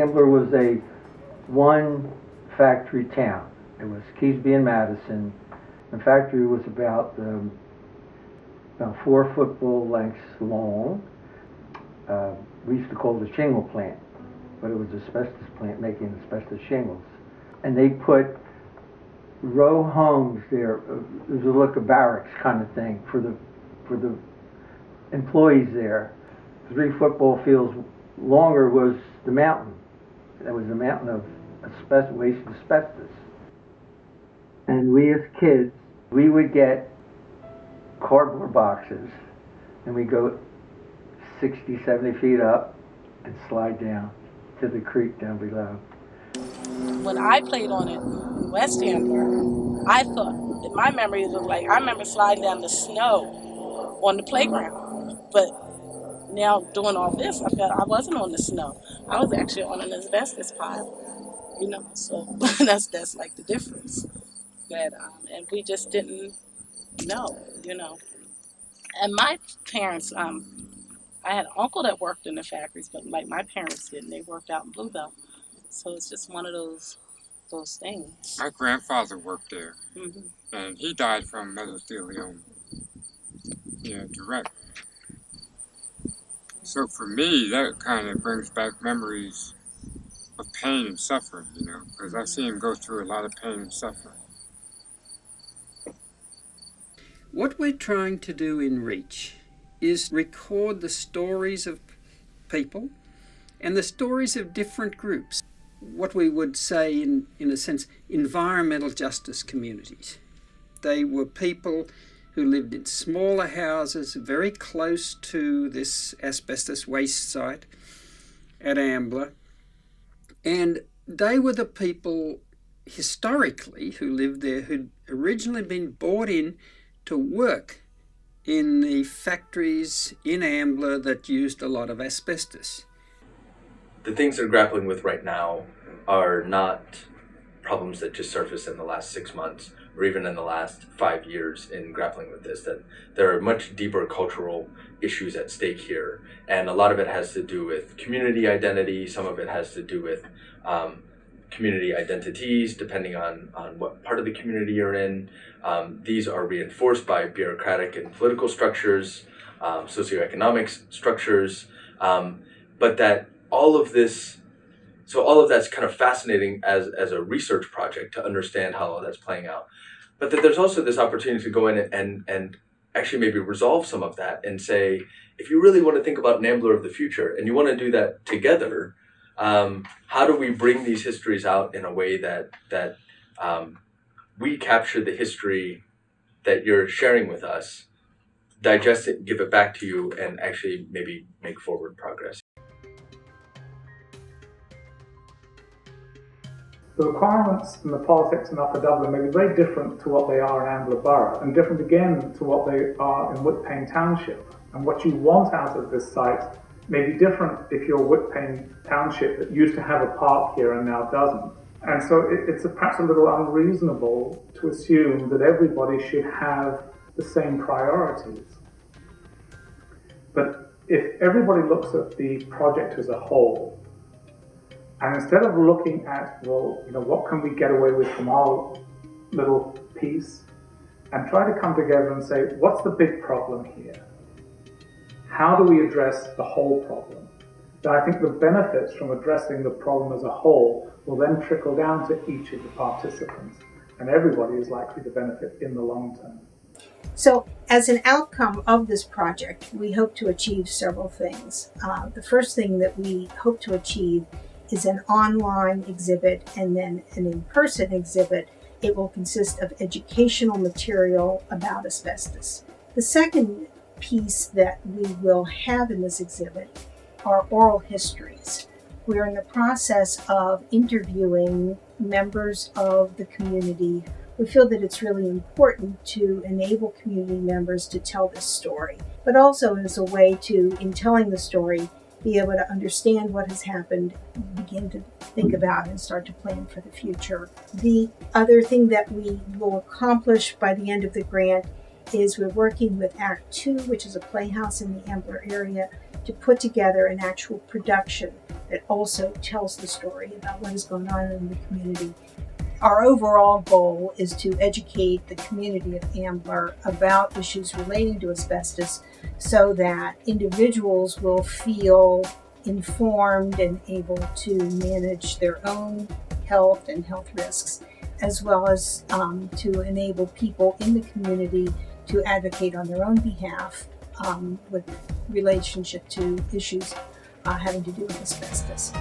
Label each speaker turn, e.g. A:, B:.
A: Ambler was a one factory town. It was Keasbey and Mattison. The factory was about 4 football lengths long. We used to call it a shingle plant, but it was an asbestos plant making asbestos shingles. And they put row homes there. It was like a barracks kind of thing for the employees there. 3 football fields longer was the mountain. That was a mountain of waste asbestos. And we as kids, we would get cardboard boxes and we'd go 60, 70 feet up and slide down to the creek down below.
B: When I played on it in West Ambler, I thought, in my memories was like, I remember sliding down the snow on the playground. But now doing all this, I felt I wasn't on the snow. I was actually on an asbestos pile, so that's like the difference. That, and we just didn't know. And my parents, I had an uncle that worked in the factories, but like my parents didn't. They worked out in Bluebell. So it's just one of those things.
C: My grandfather worked there, and he died from mesothelioma. Direct. So for me, that kind of brings back memories of pain and suffering, because I see him go through a lot of pain and suffering.
D: What we're trying to do in REACH is record the stories of people and the stories of different groups. What we would say, in a sense, environmental justice communities. They were people who lived in smaller houses very close to this asbestos waste site at Ambler. And they were the people historically who lived there who'd originally been brought in to work in the factories in Ambler that used a lot of asbestos.
E: The things they're grappling with right now are not problems that just surfaced in the last 6 months or even in the last 5 years in grappling with this, that there are much deeper cultural issues at stake here. And a lot of it has to do with community identity. Some of it has to do with community identities, depending on what part of the community you're in. These are reinforced by bureaucratic and political structures, socioeconomic structures, but that all of that's kind of fascinating as a research project to understand how all that's playing out. But that there's also this opportunity to go in and actually maybe resolve some of that and say, if you really want to think about an Ambler of the future and you want to do that together, how do we bring these histories out in a way that we capture the history that you're sharing with us, digest it, give it back to you, and actually maybe make forward progress?
F: The requirements and the politics in Upper Dublin may be very different to what they are in Ambler Borough, and different again to what they are in Whitpain Township. And what you want out of this site may be different if you're Whitpain Township that used to have a park here and now doesn't. And so it's perhaps a little unreasonable to assume that everybody should have the same priorities. But if everybody looks at the project as a whole, and instead of looking at, what can we get away with from our little piece, and try to come together and say, what's the big problem here? How do we address the whole problem? Then I think the benefits from addressing the problem as a whole will then trickle down to each of the participants, and everybody is likely to benefit in the long term.
G: So, as an outcome of this project, we hope to achieve several things. The first thing that we hope to achieve is an online exhibit and then an in-person exhibit. It will consist of educational material about asbestos. The second piece that we will have in this exhibit are oral histories. We're in the process of interviewing members of the community. We feel that it's really important to enable community members to tell this story, but also as a way to, in telling the story, be able to understand what has happened, begin to think about and start to plan for the future. The other thing that we will accomplish by the end of the grant is we're working with Act 2, which is a playhouse in the Ambler area, to put together an actual production that also tells the story about what is going on in the community. Our overall goal is to educate the community of Ambler about issues relating to asbestos so that individuals will feel informed and able to manage their own health and health risks, as well as to enable people in the community to advocate on their own behalf with relationship to issues having to do with asbestos.